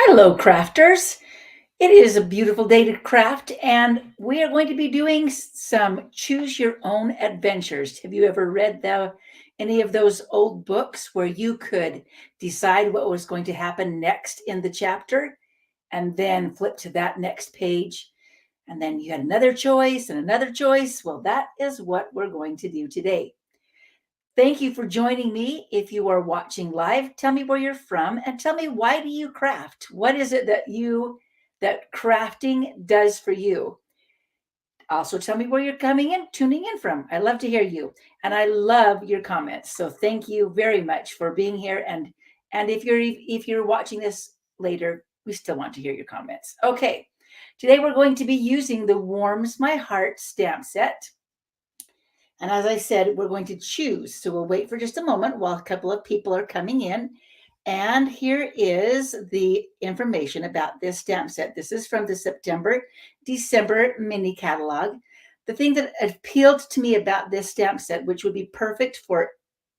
Hello, crafters. It is a beautiful day to craft, and we are going to be doing some choose your own adventures. Have you ever read any of those old books where you could decide what was going to happen next in the chapter and then flip to that next page? And then you had another choice and another choice. Well, that is what we're going to do today. Thank you for joining me. If you are watching live, tell me where you're from and tell me, why do you craft? What is it that crafting does for you? Also tell me where you're tuning in from. I love to hear you, and I love your comments. So thank you very much for being here. And if you're watching this later, we still want to hear your comments. Okay. Today we're going to be using the Warms My Heart stamp set. And as I said, we're going to choose. So we'll wait for just a moment while a couple of people are coming in. And here is the information about this stamp set. This is from the September-December mini catalog. The thing that appealed to me about this stamp set, which would be perfect for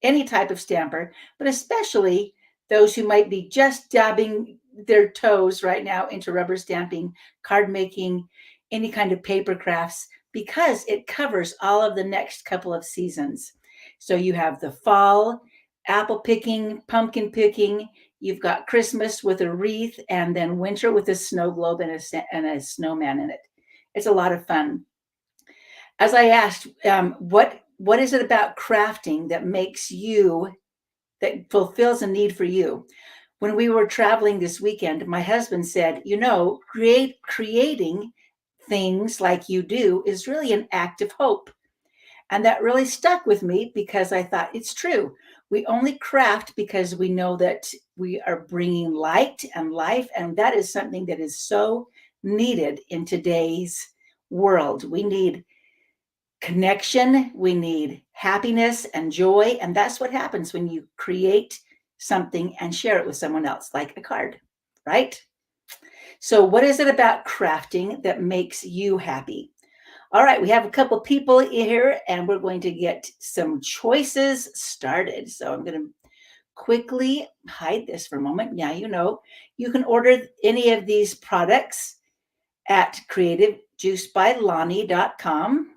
any type of stamper, but especially those who might be just dabbing their toes right now into rubber stamping, card making, any kind of paper crafts, because it covers all of the next couple of seasons. So you have the fall, apple picking, pumpkin picking, you've got Christmas with a wreath, and then winter with a snow globe and a snowman in it. It's a lot of fun. As I asked, what is it about crafting that fulfills a need for you? When we were traveling this weekend, my husband said, creating things like you do is really an act of hope. And that really stuck with me because I thought it's true. We only craft because we know that we are bringing light and life. And that is something that is so needed in today's world. We need connection. We need happiness and joy. And that's what happens when you create something and share it with someone else, like a card, right? So what is it about crafting that makes you happy? All right, we have a couple people here and we're going to get some choices started. So I'm going to quickly hide this for a moment. Now, you can order any of these products at creativejuicebylani.com.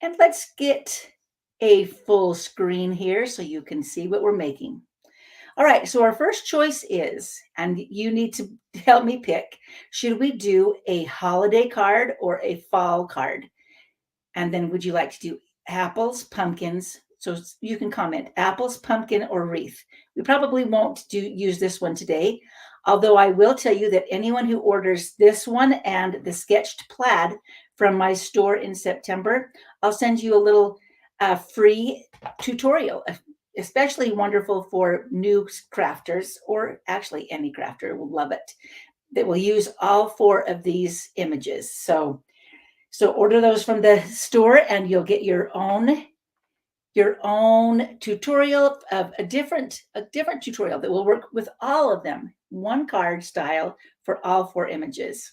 And let's get a full screen here so you can see what we're making. All right, so our first choice is, and you need to help me pick, should we do a holiday card or a fall card? And then would you like to do apples, pumpkins? So you can comment apples, pumpkin, or wreath. We probably won't use this one today, although I will tell you that anyone who orders this one and the sketched plaid from my store in September, I'll send you a little free tutorial, especially wonderful for new crafters, or actually any crafter will love it, that will use all four of these images. So order those from the store and you'll get your own tutorial of a different tutorial that will work with all of them, one card style for all four images.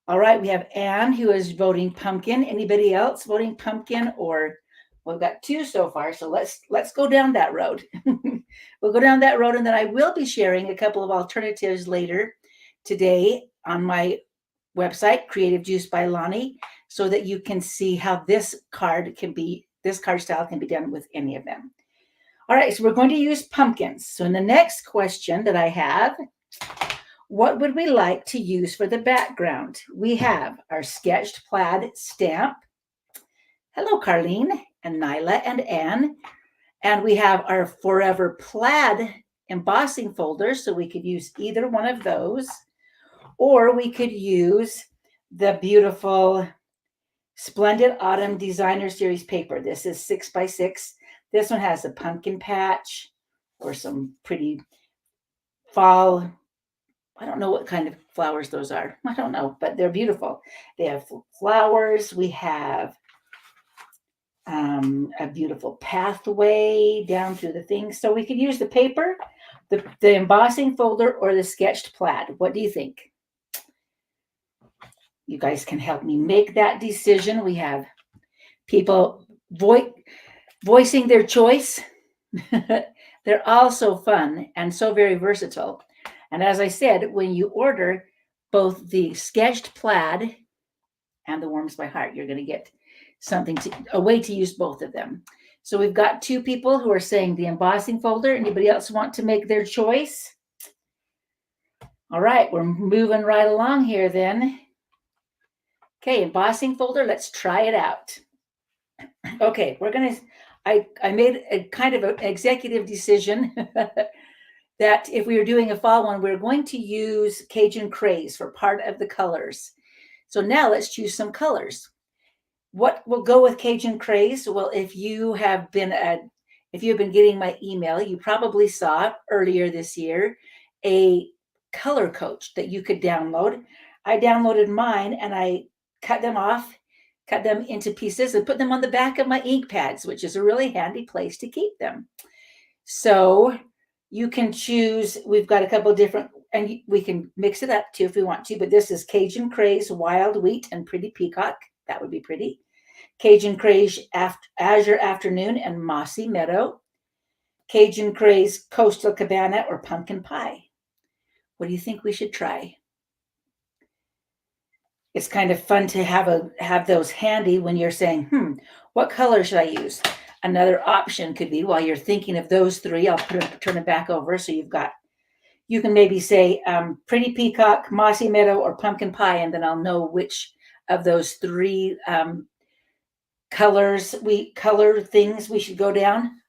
All right, we have Anne who is voting pumpkin. Anybody else voting pumpkin? Or we've got two so far, so let's go down that road. We'll go down that road, and then I will be sharing a couple of alternatives later today on my website, Creative Juice by Lani, so that you can see how this card style can be done with any of them. All right, so we're going to use pumpkins. So in the next question that I have, what would we like to use for the background? We have our sketched plaid stamp. Hello, Carlene and Nyla and Anne. And we have our Forever Plaid embossing folder, so we could use either one of those. Or we could use the beautiful Splendid Autumn Designer Series paper. This is 6x6. This one has a pumpkin patch or some pretty fall. I don't know what kind of flowers those are. I don't know, but they're beautiful. They have flowers. We have a beautiful pathway down through the things. So we could use the paper, the embossing folder, or the sketched plaid. What do you think? You guys can help me make that decision. We have people voicing their choice. They're all so fun and so very versatile. And as I said, when you order both the Sketched Plaid and the Warms by Heart, you're going to get a way to use both of them. So we've got 2 people who are saying the embossing folder. Anybody else want to make their choice? All right, we're moving right along here then. Okay, embossing folder, let's try it out. Okay, I made a kind of an executive decision that if we were doing a fall one, we're going to use Cajun Craze for part of the colors. So now let's choose some colors. What will go with Cajun Craze? Well, if you have been getting my email, you probably saw earlier this year a color coach that you could download. I downloaded mine and I cut them into pieces and put them on the back of my ink pads, which is a really handy place to keep them. So you can choose, we've got a couple of different, and we can mix it up too if we want to, but this is Cajun Craze, Wild Wheat, and Pretty Peacock. That would be pretty. Cajun Craze, Azure Afternoon, and Mossy Meadow. Cajun Craze, Coastal Cabana, or Pumpkin Pie. What do you think we should try? It's kind of fun to have those handy when you're saying, what color should I use? Another option could be, while you're thinking of those 3, I'll turn it back over. So you can maybe say Pretty Peacock, Mossy Meadow, or Pumpkin Pie, and then I'll know which of those 3 color things we should go down.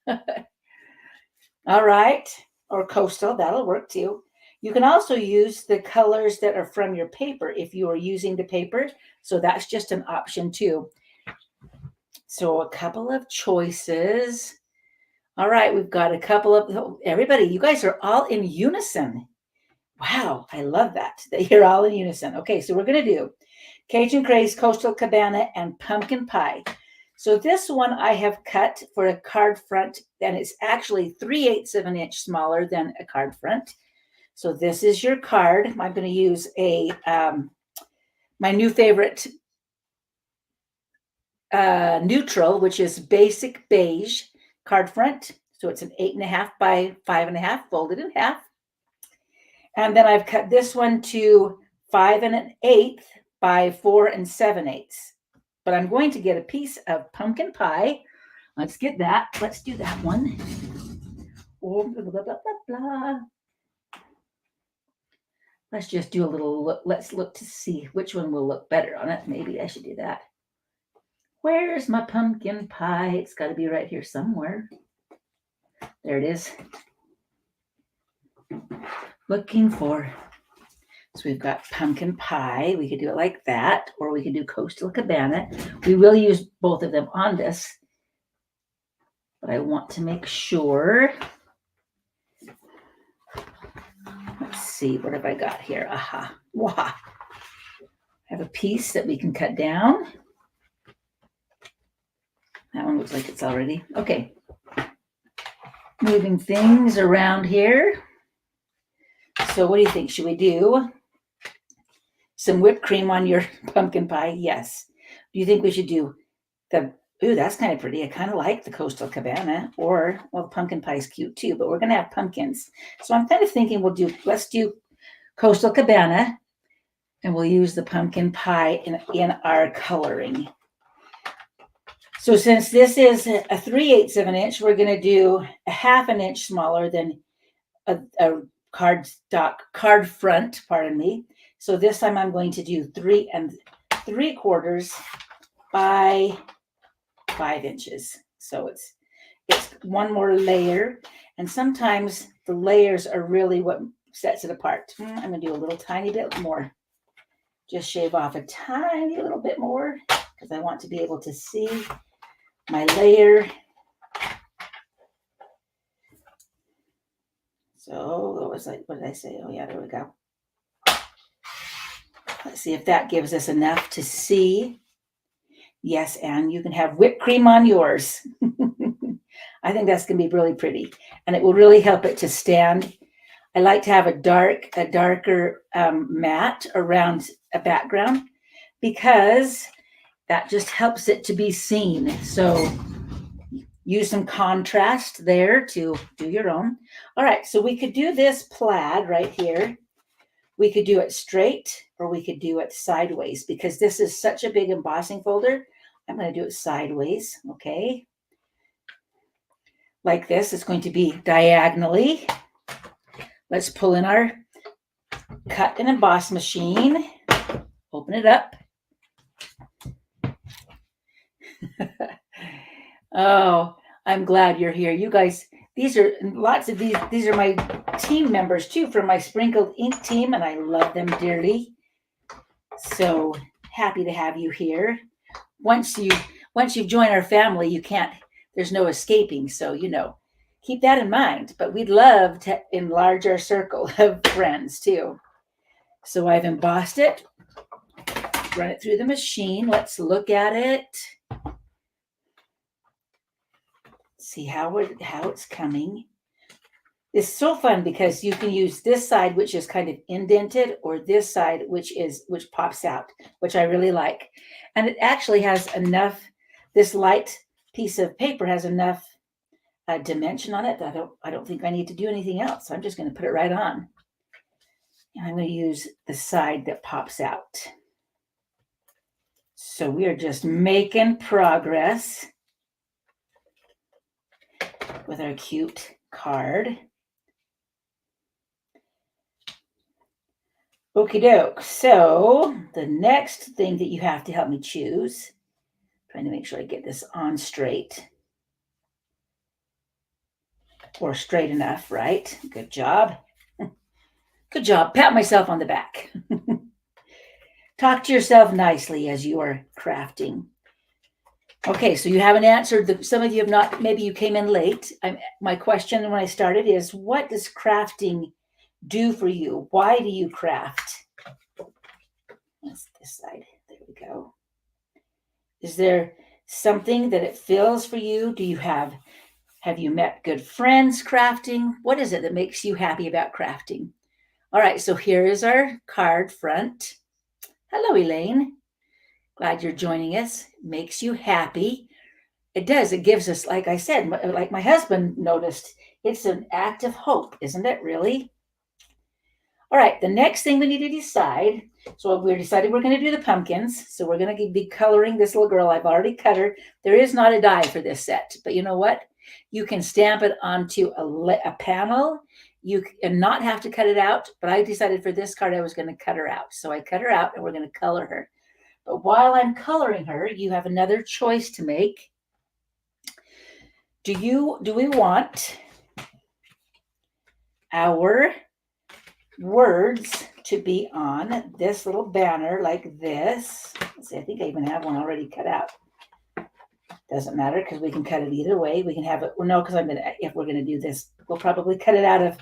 All right, or coastal, that'll work too. You can also use the colors that are from your paper if you are using the paper. So that's just an option too. So a couple of choices. All right, we've got a couple of, everybody, you guys are all in unison. Wow, I love that you're all in unison. Okay, so we're going to do Cajun Craze, Coastal Cabana, and Pumpkin Pie. So this one I have cut for a card front, and it's actually 3/8 of an inch smaller than a card front. So this is your card. I'm going to use my new favorite neutral, which is basic beige card front. So it's an 8.5 by 5.5, folded in half. And then I've cut this one to 5 1/8 by 4 7/8. But I'm going to get a piece of pumpkin pie. Let's get that. Let's do that one. Oh, blah, blah, blah, blah, blah. Let's just do a little look. Let's look to see which one will look better on it. Maybe I should do that. Where's my pumpkin pie? It's got to be right here somewhere. There it is. Looking for. So we've got pumpkin pie. We could do it like that, or we could do Coastal Cabana. We will use both of them on this, but I want to make sure. Let's see, what have I got here? Aha. Wow. I have a piece that we can cut down. That one looks like it's already. Okay. Moving things around here. So what do you think? Should we do some whipped cream on your pumpkin pie? Yes. Do you think we should do that's kind of pretty. I kind of like the Coastal Cabana, or, well, the pumpkin pie is cute too, but we're going to have pumpkins. So I'm kind of thinking let's do Coastal Cabana, and we'll use the pumpkin pie in our coloring. So since this is a 3/8 of an inch, we're going to do a 1/2 inch smaller than a card front, pardon me. So this time I'm going to do 3 3/4 by 5 inches. So it's one more layer, and sometimes the layers are really what sets it apart. I'm going to do a little tiny bit more. Just shave off a tiny little bit more because I want to be able to see my layer. So what did I say? Oh yeah, there we go. Let's see if that gives us enough to see. Yes, Anne, you can have whipped cream on yours. I think that's going to be really pretty, and it will really help it to stand. I like to have a darker mat around a background because that just helps it to be seen. So use some contrast there to do your own. All right, so we could do this plaid right here. We could do it straight or we could do it sideways because this is such a big embossing folder. I'm going to do it sideways, okay? Like this, it's going to be diagonally. Let's pull in our cut and emboss machine. Open it up. Oh, I'm glad you're here. You guys, these are lots of these are my team members too from my Sprinkled Ink team, and I love them dearly. So happy to have you here. Once you've joined our family, you can't, there's no escaping. So, keep that in mind. But we'd love to enlarge our circle of friends too. So I've embossed it, run it through the machine. Let's look at it. See how it's coming. It's so fun because you can use this side, which is kind of indented, or this side, which pops out, which I really like. And it actually has enough, this light piece of paper has enough dimension on it that I don't think I need to do anything else. I'm just going to put it right on. And I'm going to use the side that pops out. So we are just making progress with our cute card. Okie doke. So the next thing that you have to help me choose, trying to make sure I get this on straight or straight enough, right? Good job. Good job. Pat myself on the back. Talk to yourself nicely as you are crafting. Okay, so you haven't answered, some of you have not, maybe you came in late. My question when I started is, what does crafting do for you? Why do you craft? That's this side. There we go. Is there something that it fills for you? Have you met good friends crafting? What is it that makes you happy about crafting? All right, so here is our card front. Hello, Elaine. Glad you're joining us. Makes you happy. It does. It gives us, like I said, like my husband noticed, it's an act of hope, isn't it, really? All right, the next thing we need to decide, so we decided we're going to do the pumpkins. So we're going to be coloring this little girl. I've already cut her. There is not a die for this set, but you know what? You can stamp it onto a panel. You can not have to cut it out, but I decided for this card I was going to cut her out. So I cut her out and we're going to color her. But while I'm coloring her, you have another choice to make. Do we want our words to be on this little banner like this? Let's see, I think I even have one already cut out. Doesn't matter because we can cut it either way. We can have it, well, no, because if we're going to do this, we'll probably cut it out of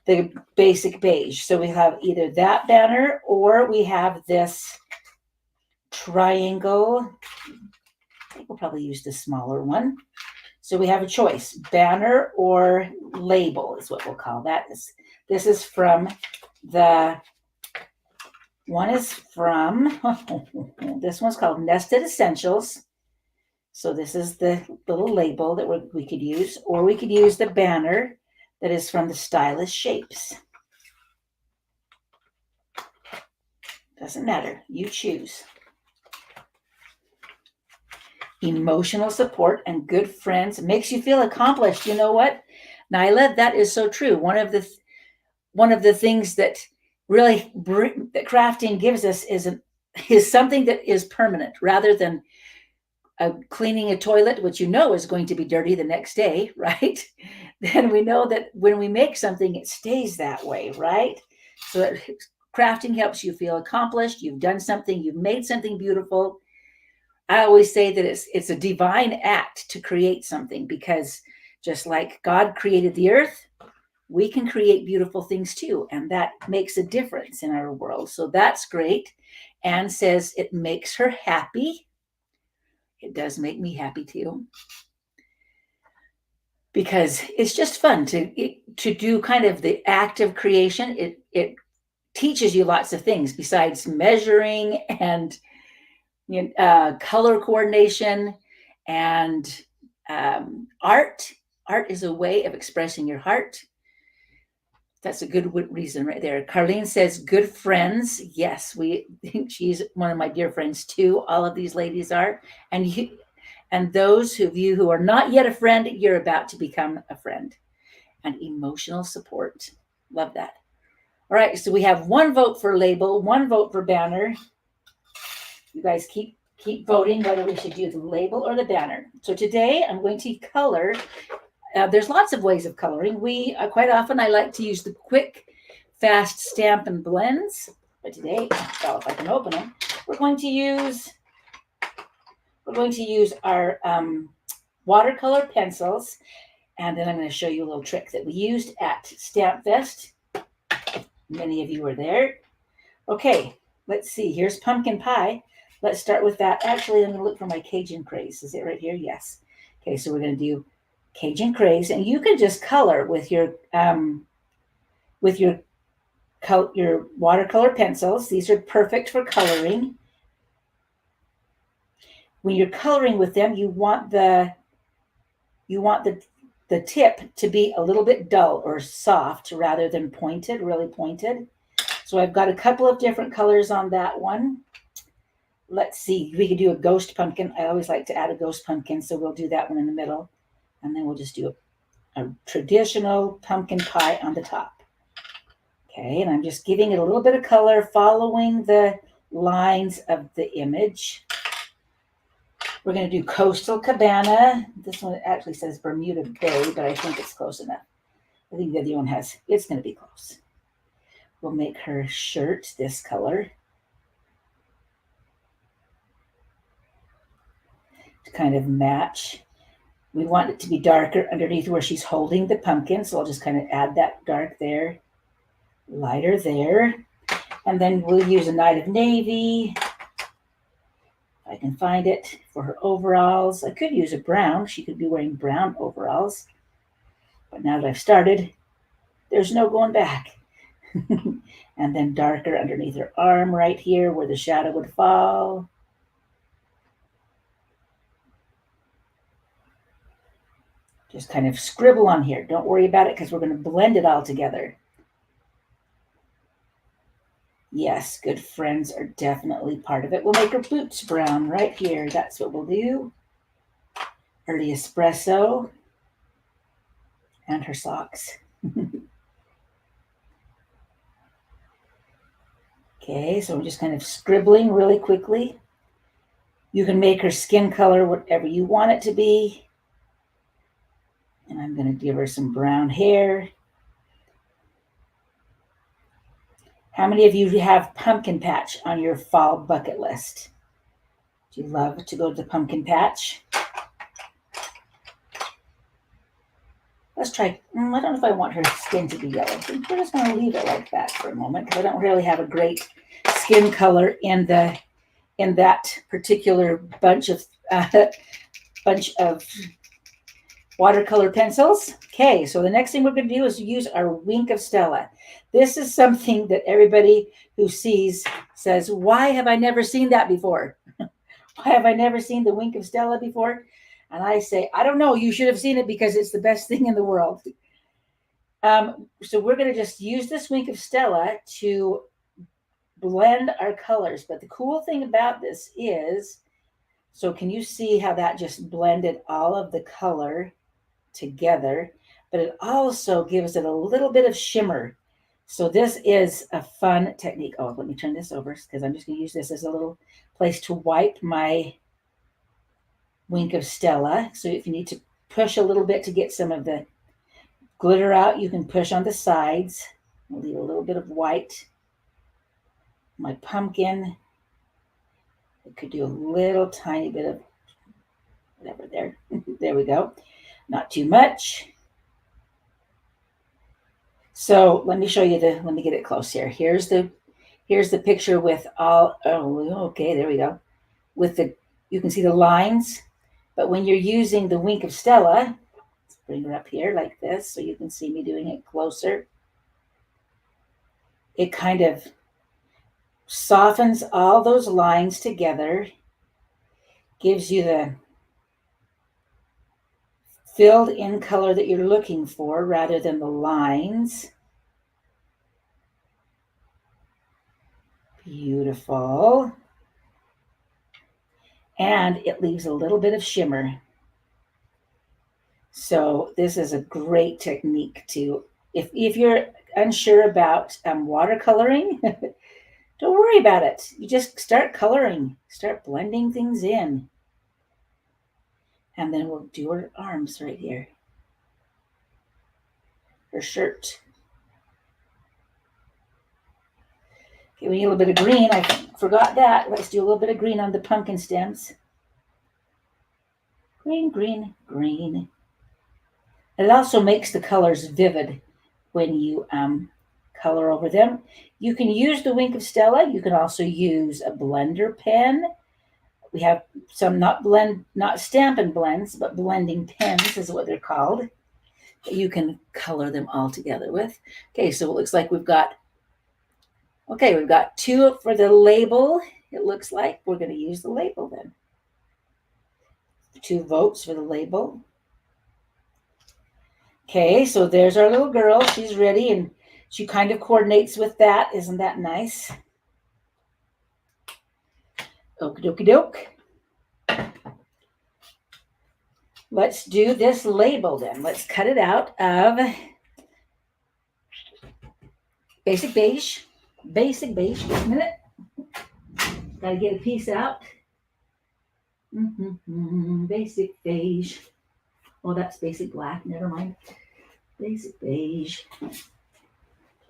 the basic beige. So we have either that banner or we have this triangle. I think we'll probably use the smaller one. So we have a choice, banner or label is what we'll call that. This is from this one's called Nested Essentials. So this is the little label that we could use, or we could use the banner that is from the Stylish Shapes. Doesn't matter, you choose. Emotional support and good friends makes you feel accomplished. You know what, Nyla, that is so true. One of the things that really that crafting gives us is something that is permanent rather than cleaning a toilet, which is going to be dirty the next day, right? Then we know that when we make something, it stays that way, right? So crafting helps you feel accomplished. You've done something, you've made something beautiful. I always say that it's a divine act to create something, because just like God created the earth, we can create beautiful things too. And that makes a difference in our world. So that's great. Anne says it makes her happy. It does make me happy too, because it's just fun to do kind of the act of creation. It teaches you lots of things besides measuring and color coordination and art. Art is a way of expressing your heart. That's a good reason right there. Carlene says, good friends. Yes, she's one of my dear friends too. All of these ladies are. And those of you who are not yet a friend, you're about to become a friend. And emotional support. Love that. All right, so we have 1 vote for label, 1 vote for banner. You guys keep voting whether we should do the label or the banner. So today I'm going to color. There's lots of ways of coloring. Quite often I like to use the quick, fast stamp and blends. But today, well, if I can open them, we're going to use our watercolor pencils. And then I'm going to show you a little trick that we used at Stamp Fest. Many of you were there. Okay, let's see. Here's pumpkin pie. Let's start with that. Actually, I'm going to look for my Cajun Craze. Is it right here? Yes. Okay, so we're going to do Cajun Craze, and you can just color with your watercolor pencils. These are perfect for coloring. When you're coloring with them, you want the tip to be a little bit dull or soft rather than pointed, really pointed. So I've got a couple of different colors on that one. Let's see, we could do a ghost pumpkin. I always like to add a ghost pumpkin, so we'll do that one in the middle. And then we'll just do a traditional pumpkin pie on the top. Okay, and I'm just giving it a little bit of color, following the lines of the image. We're going to do Coastal Cabana. This one actually says Bermuda Bay, but I think it's close enough. I think the other one it's going to be close. We'll make her shirt this color to kind of match. We want it to be darker underneath where she's holding the pumpkin, so I'll just kind of add that dark there, lighter there. And then we'll use a Night of Navy. If I can find it for her overalls. I could use a brown. She could be wearing brown overalls. But now that I've started, there's no going back. And then darker underneath her arm right here where the shadow would fall. Just kind of scribble on here. Don't worry about it because we're going to blend it all together. Yes, good friends are definitely part of it. We'll make her boots brown right here. That's what we'll do. Early espresso. And her socks. Okay, so I'm just kind of scribbling really quickly. You can make her skin color whatever you want it to be. And I'm going to give her some brown hair. How many of you have pumpkin patch on your fall bucket list? Do you love to go to the pumpkin patch? Let's try. I don't know if I want her skin to be yellow. I think we're just going to leave it like that for a moment because I don't really have a great skin color in that particular bunch of watercolor pencils. Okay, so the next thing we're going to do is use our Wink of Stella. This is something that everybody who sees says, why have I never seen that before? Why have I never seen the Wink of Stella before? And I say, I don't know, you should have seen it because it's the best thing in the world. So we're going to just use this Wink of Stella to blend our colors. But the cool thing about this is, so can you see how that just blended all of the color together? But it also gives it a little bit of shimmer. So this is a fun technique. Oh, let me turn this over because I'm just going to use this as a little place to wipe my Wink of Stella. So if you need to push a little bit to get some of the glitter out, you can push on the sides. I'll leave a little bit of white. My pumpkin. I could do a little tiny bit of whatever there. There we go. Not too much. So let me show you let me get it close here. Here's the picture with all, okay, there we go. You can see the lines, but when you're using the Wink of Stella, let's bring her up here like this so you can see me doing it closer. It kind of softens all those lines together, gives you filled in color that you're looking for rather than the lines. Beautiful. And it leaves a little bit of shimmer. So this is a great technique to, if you're unsure about watercoloring, don't worry about it. You just start coloring, start blending things in. And then we'll do her arms right here. Her shirt. Okay, we need a little bit of green. I forgot that. Let's do a little bit of green on the pumpkin stems. Green, green, green. It also makes the colors vivid when you color over them. You can use the Wink of Stella. You can also use a blender pen. We have some not Stampin' Blends, but blending pens is what they're called. You can color them all together with. Okay, so it looks like we've got two for the label. It looks like we're going to use the label then. 2 votes for the label. Okay, so there's our little girl. She's ready, and she kind of coordinates with that. Isn't that nice? Okie dokie doke. Let's do this label then. Let's cut it out of Basic Beige. Basic Beige. Wait a minute. Gotta get a piece out. Basic Beige. Oh, that's Basic Black. Never mind. Basic Beige. Do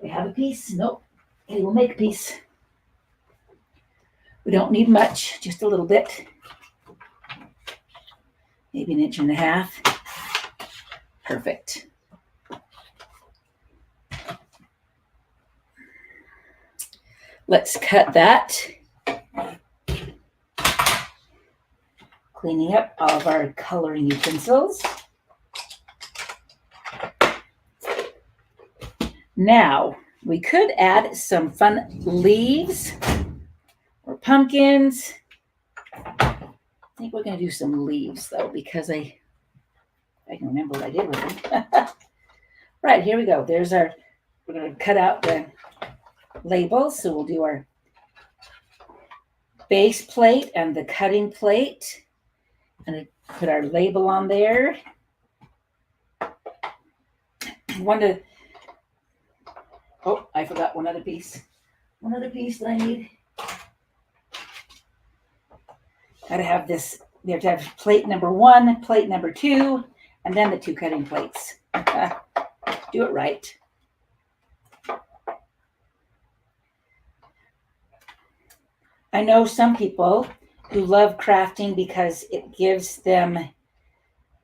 we have a piece? Nope. Okay, we'll make a piece. We don't need much, just a little bit. Maybe 1.5 inches. Perfect. Let's cut that. Cleaning up all of our coloring utensils. Now, we could add some fun leaves or pumpkins. I think we're going to do some leaves, though, because I can remember what I did with them. Right, here we go. We're going to cut out the labels. So we'll do our base plate and the cutting plate. And put our label on there. Oh, I forgot one other piece. One other piece that I need. Got to have this. We have to have plate number 1, plate number 2, and then the 2 cutting plates. Do it right. I know some people who love crafting because it gives them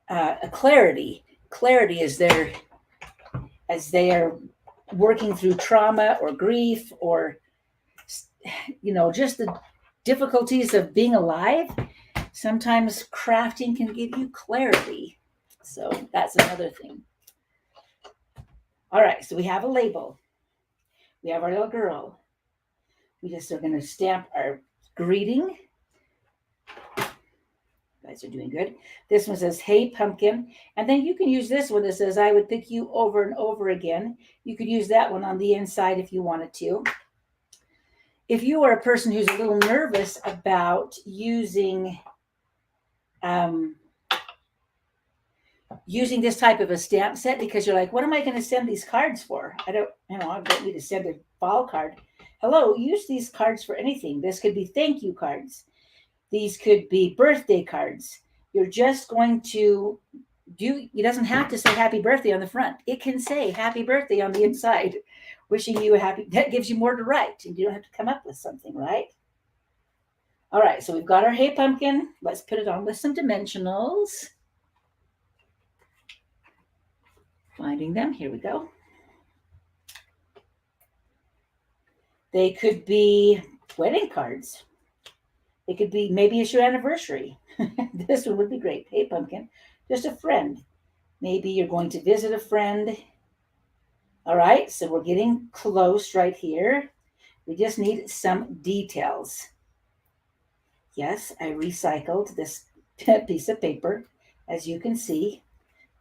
a clarity. Clarity is as they are working through trauma or grief or, just the difficulties of being alive. Sometimes crafting can give you clarity. So that's another thing. All right, so we have a label. We have our little girl. We just are going to stamp our greeting. You guys are doing good. This one says, "Hey, pumpkin." And then you can use this one that says, "I would pick you over and over again." You could use that one on the inside if you wanted to. If you are a person who's a little nervous about using this type of a stamp set because you're like, what am I going to send these cards for? I don't need to send a fall card. Hello, use these cards for anything. This could be thank you cards. These could be birthday cards. You're just going to it doesn't have to say happy birthday on the front. It can say happy birthday on the inside, wishing you a happy, that gives you more to write and you don't have to come up with something, right? All right, so we've got our Hey Pumpkin. Let's put it on with some dimensionals. Finding them, here we go. They could be wedding cards. It could be, maybe it's your anniversary. This one would be great. Hey Pumpkin, just a friend. Maybe you're going to visit a friend. All right, so we're getting close right here. We just need some details. Yes, I recycled this piece of paper, as you can see.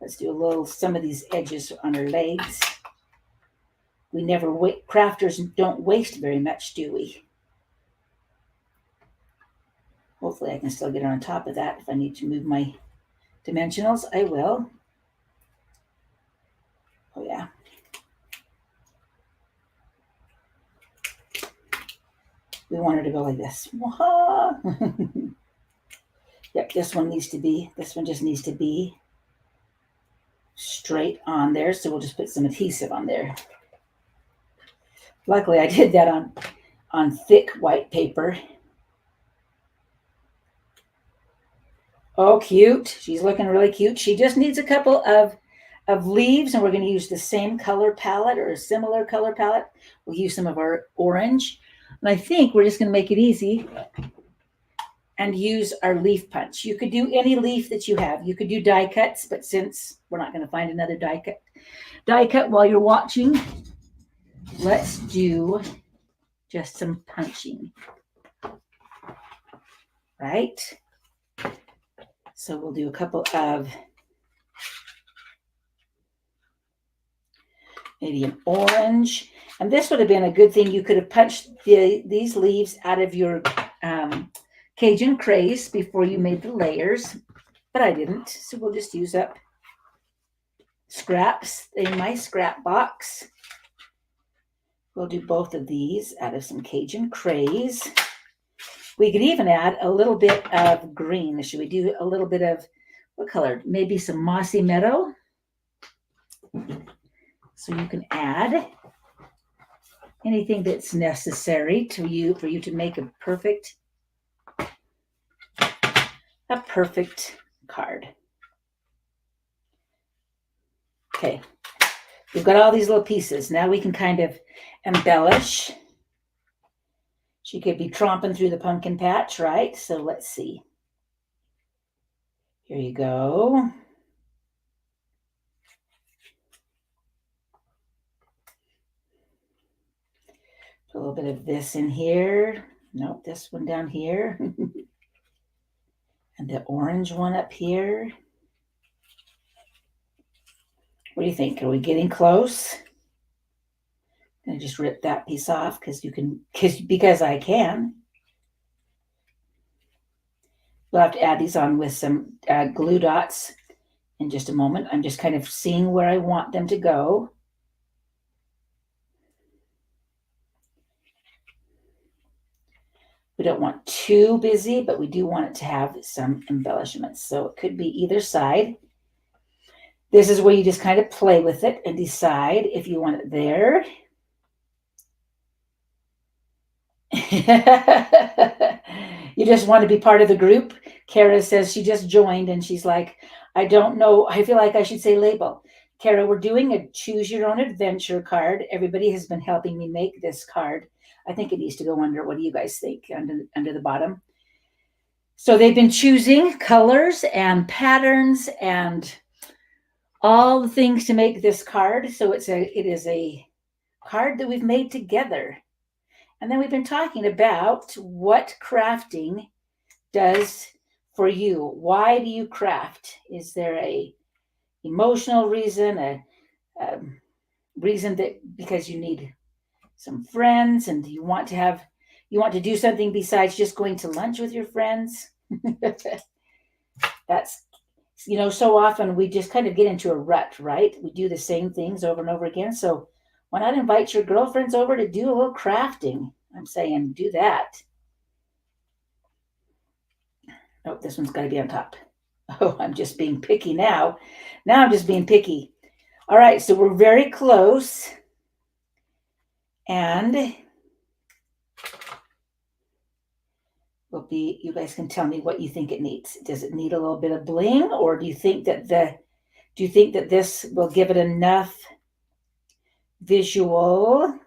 Let's do some of these edges on her legs. We never crafters don't waste very much, do we? Hopefully I can still get on top of that. If I need to move my dimensionals, I will. Oh yeah. We want her to go like this. Yep, this one just needs to be straight on there. So we'll just put some adhesive on there. Luckily I did that on thick white paper. Oh, cute. She's looking really cute. She just needs a couple of leaves, and we're going to use the same color palette or a similar color palette. We'll use some of our orange. And I think we're just going to make it easy and use our leaf punch. You could do any leaf that you have. You could do die cuts, but since we're not going to find another die cut while you're watching, let's do just some punching. Right? So we'll do a couple of maybe an orange. And this would have been a good thing. You could have punched these leaves out of your Cajun craze before you made the layers, but I didn't. So we'll just use up scraps in my scrap box. We'll do both of these out of some Cajun craze. We could even add a little bit of green. Should we do a little bit of, what color? Maybe some mossy meadow. So you can add anything that's necessary for you to make a perfect card. Okay, we've got all these little pieces. Now we can kind of embellish. She could be tromping through the pumpkin patch, right? So let's see. Here you go. Put a little bit of this in here. Nope, this one down here. And the orange one up here. What do you think? Are we getting close? I'm gonna just rip that piece off because I can. We'll have to add these on with some glue dots in just a moment. I'm just kind of seeing where I want them to go. We don't want too busy, but we do want it to have some embellishments. So it could be either side. This is where you just kind of play with it and decide if you want it there. You just want to be part of the group. Kara says she just joined and she's like, I don't know. I feel like I should say label. Kara, we're doing a choose your own adventure card. Everybody has been helping me make this card. I think it needs to go under. What do you guys think? Under the bottom. So they've been choosing colors and patterns and all the things to make this card. So it is a card that we've made together. And then we've been talking about what crafting does for you. Why do you craft? Is there a emotional reason, a reason that because you need some friends and you want to do something besides just going to lunch with your friends? That's, so often we just kind of get into a rut, right? We do the same things over and over again. So why not invite your girlfriends over to do a little crafting? I'm saying do that. Oh, this one's got to be on top. Oh, I'm just being picky now. Now I'm just being picky. All right, so we're very close. And you guys can tell me what you think it needs. Does it need a little bit of bling, or do you think that this will give it enough visual?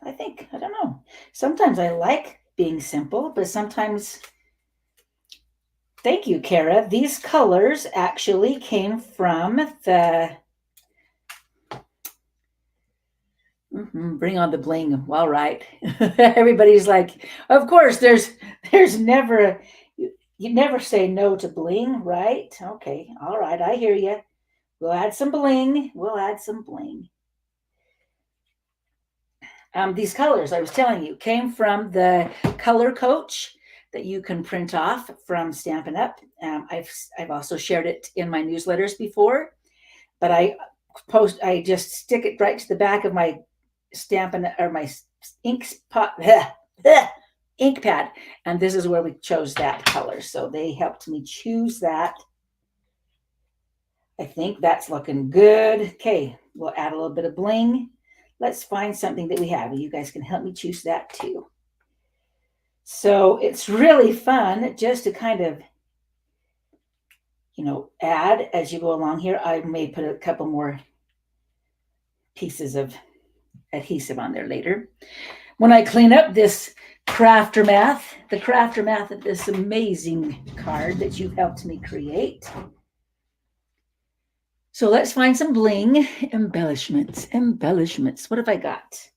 I don't know. Sometimes I like being simple, but sometimes, thank you, Kara. These colors actually came from the Bring on the bling. All right. Everybody's like, of course, there's never, You never say no to bling, right? Okay, all right, I hear you. We'll add some bling. We'll add some bling. These colors, I was telling you, came from the Color Coach that you can print off from Stampin' Up. I've also shared it in my newsletters before, but I just stick it right to the back of my Stampin' or my ink ink pad, and this is where we chose that color. So they helped me choose that. I think that's looking good. Okay, we'll add a little bit of bling. Let's find something that we have. You guys can help me choose that too. So it's really fun just to kind of, add as you go along here. I may put a couple more pieces of adhesive on there later. When I clean up this Craftermath, the Craftermath of this amazing card that you helped me create. So let's find some bling. Embellishments. What have I got?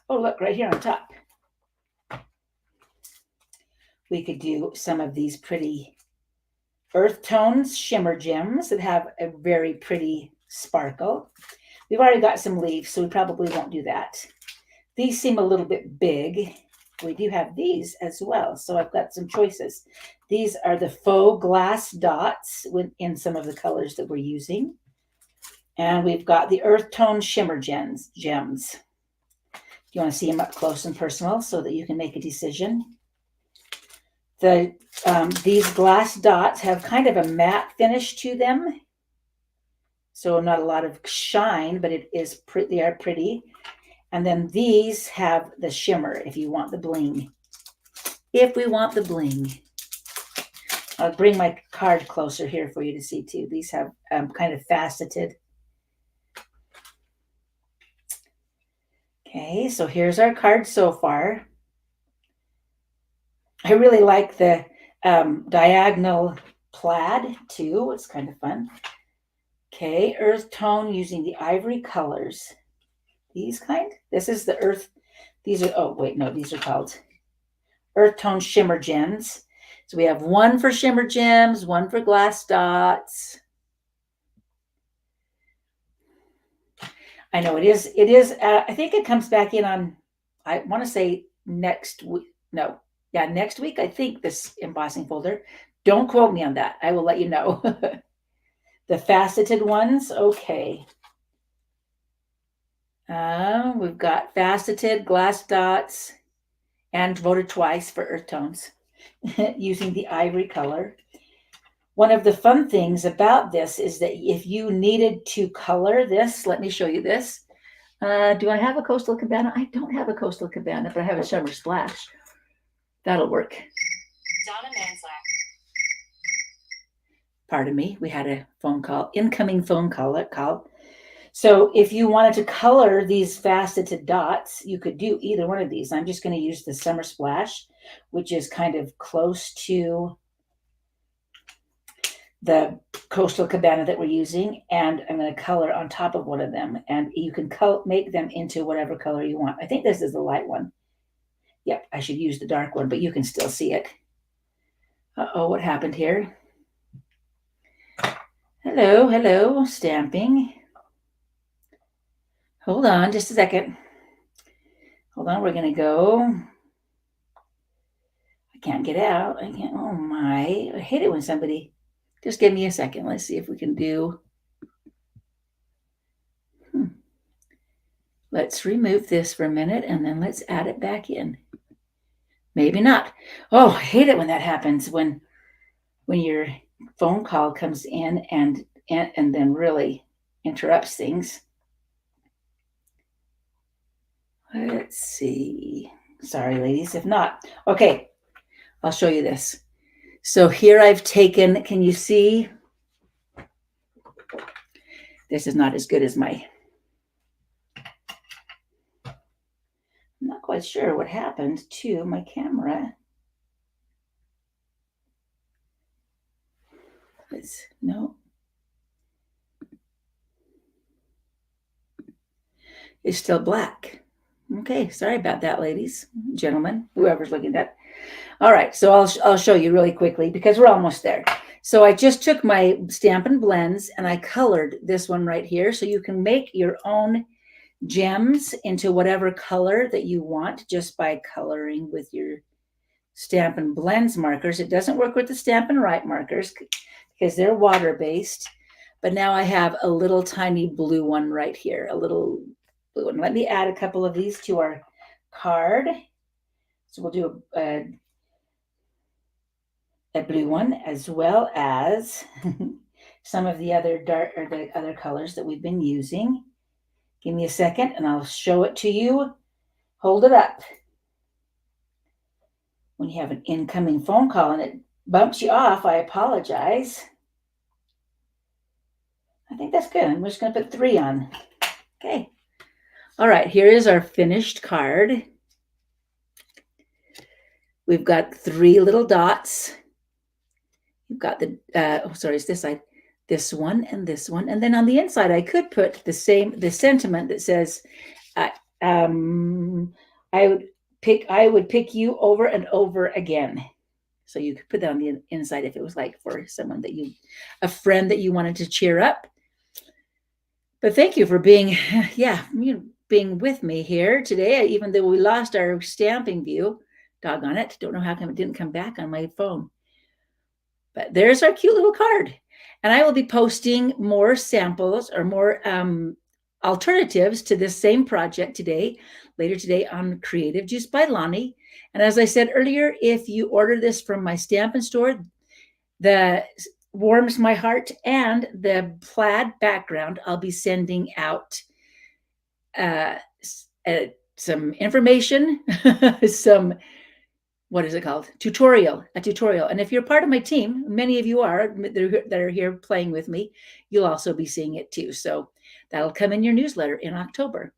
Oh, look, right here on top. We could do some of these pretty earth tones, shimmer gems that have a very pretty sparkle. We've already got some leaves, so we probably won't do that. These seem a little bit big. We do have these as well, so I've got some choices. These are the faux glass dots in some of the colors that we're using. And we've got the earth tone shimmer gems. You want to see them up close and personal so that you can make a decision. These glass dots have kind of a matte finish to them. So not a lot of shine, but they are pretty. And then these have the shimmer if you want the bling. If we want the bling. I'll bring my card closer here for you to see too. These have kind of faceted. Okay, so here's our card so far. I really like the diagonal plaid too. It's kind of fun. Okay, earth tone using the ivory colors. These kind. This is the earth. These are, oh wait, no, these are called earth tone shimmer gems. So we have one for shimmer gems, one for glass dots. I know it is. I think it comes back in on, I want to say next week. No, yeah, next week, I think, this embossing folder. Don't quote me on that. I will let you know. The faceted ones, okay. We've got faceted glass dots and voted twice for earth tones using the ivory color. One of the fun things about this is that if you needed to color this, let me show you this. Do I have a Coastal Cabana? I don't have a Coastal Cabana, but I have a Summer Splash. That'll work. Donna Manslack. Pardon me, we had a phone call, incoming phone call. So if you wanted to color these faceted dots, you could do either one of these. I'm just going to use the Summer Splash, which is kind of close to the Coastal Cabana that we're using, and I'm going to color on top of one of them, and you can make them into whatever color you want. I think this is the light one. Yep, I should use the dark one, but you can still see it. Uh-oh, what happened here? Hello, stamping. Hold on just a second. Hold on, we're going to go. I can't get out. Oh my, I hate it when somebody, just give me a second. Let's see if we can do. Let's remove this for a minute and then let's add it back in. Maybe not. Oh, I hate it when that happens, when your phone call comes in and then really interrupts things. Let's see. Sorry, ladies, if not. Okay, I'll show you this. So here I've taken, can you see? This is not as good as my, I'm not quite sure what happened to my camera. No. It's still black. Okay, sorry about that, ladies, gentlemen, whoever's looking at that. All right, so I'll show you really quickly because we're almost there. So I just took my Stampin' Blends and I colored this one right here. So you can make your own gems into whatever color that you want just by coloring with your Stampin' Blends markers. It doesn't work with the Stampin' Write markers because they're water-based. But now I have a little tiny blue one right here, a little blue one. Let me add a couple of these to our card. So we'll do a blue one as well as some of the other dark or the other colors that we've been using. Give me a second and I'll show it to you. Hold it up. When you have an incoming phone call and it bumps you off, I apologize. I think that's good. I'm just going to put 3 on. Okay. All right, here is our finished card. We've got 3 little dots. You've got the, it's this side, this one and this one. And then on the inside, I could put the sentiment that says, I would pick you over and over again. So you could put that on the inside if it was like for someone a friend that you wanted to cheer up. But thank you for being with me here today, even though we lost our stamping view. Doggone it. Don't know how come it didn't come back on my phone. But there's our cute little card. And I will be posting more samples or more alternatives to this same project later today on Creative Juice by Lonnie. And as I said earlier, if you order this from my Stampin' Store, the warms my heart and the plaid background, I'll be sending out some information, what is it called? A tutorial. And if you're part of my team, many of you are that are here playing with me, you'll also be seeing it too. So that'll come in your newsletter in October.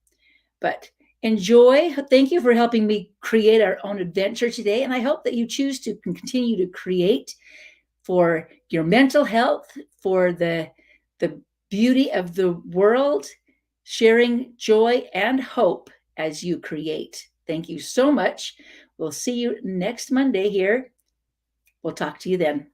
But enjoy. Thank you for helping me create our own adventure today. And I hope that you choose to continue to create for your mental health, for the beauty of the world, sharing joy and hope as you create. Thank you so much. We'll see you next Monday here. We'll talk to you then.